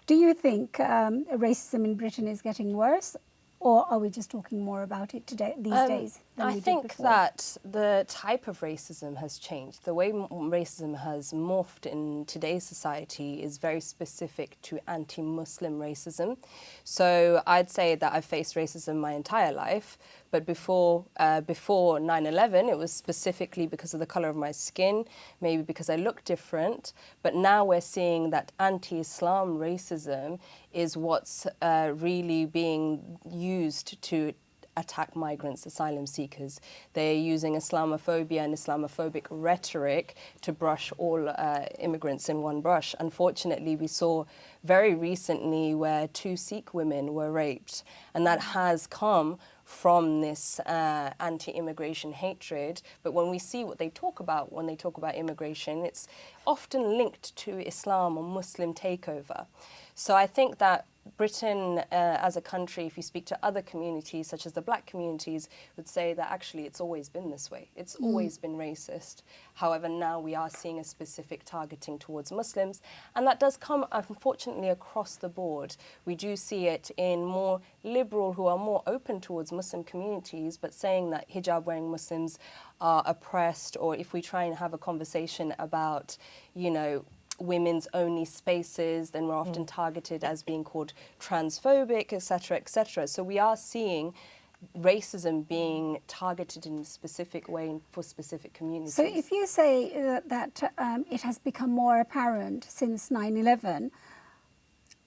Do you think racism in Britain is getting worse, or are we just talking more about it today these days than we I did think before? that the type of racism has changed. The way racism has morphed in today's society is very specific to anti-Muslim racism. So I'd say that I've faced racism my entire life, but before 9/11, it was specifically because of the color of my skin, maybe because I look different. But now we're seeing that anti-Islam racism is what's really being used to attack migrants, asylum seekers. They're using Islamophobia and Islamophobic rhetoric to brush all immigrants in one brush. Unfortunately, we saw very recently where 2 Sikh women were raped, and that has come from this anti-immigration hatred. But when we see what they talk about when they talk about immigration, it's often linked to Islam or Muslim takeover. So I think that Britain as a country, if you speak to other communities, such as the black communities, would say that actually it's always been this way. It's always been racist. However, now we are seeing a specific targeting towards Muslims, and that does come, unfortunately, across the board. We do see it in more liberal, who are more open towards Muslim communities, but saying that hijab-wearing Muslims are oppressed, or if we try and have a conversation about, you know, women's only spaces, then we're often targeted as being called transphobic, etc., etc. So we are seeing racism being targeted in a specific way for specific communities. So if you say that it has become more apparent since 9/11,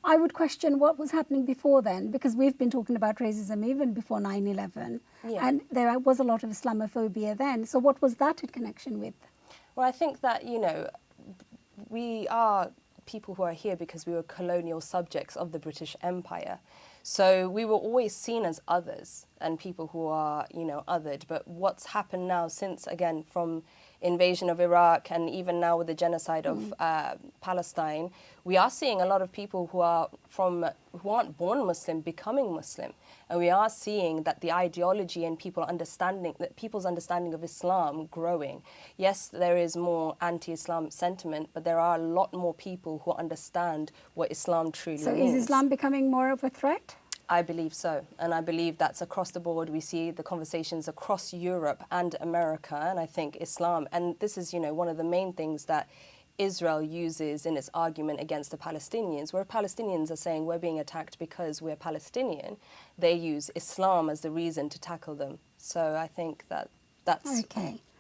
I would question what was happening before then, because we've been talking about racism even before 9/11, and there was a lot of Islamophobia then. So what was that in connection with? Well, I think that, you know, we are people who are here because we were colonial subjects of the British Empire. So we were always seen as others and people who are, you know, othered. But what's happened now since, again, from invasion of Iraq and even now with the genocide of Palestine, we are seeing a lot of people who aren't born Muslim becoming Muslim. And we are seeing that the ideology and people's understanding of Islam growing. Yes, there is more anti-Islam sentiment, but there are a lot more people who understand what Islam truly means. So is Islam becoming more of a threat? I believe so, and I believe that's across the board. We see the conversations across Europe and America, and I think Islam, and this is, you know, one of the main things that Israel uses in its argument against the Palestinians, where Palestinians are saying we're being attacked because we're Palestinian. They use Islam as the reason to tackle them. So I think that that's... Okay.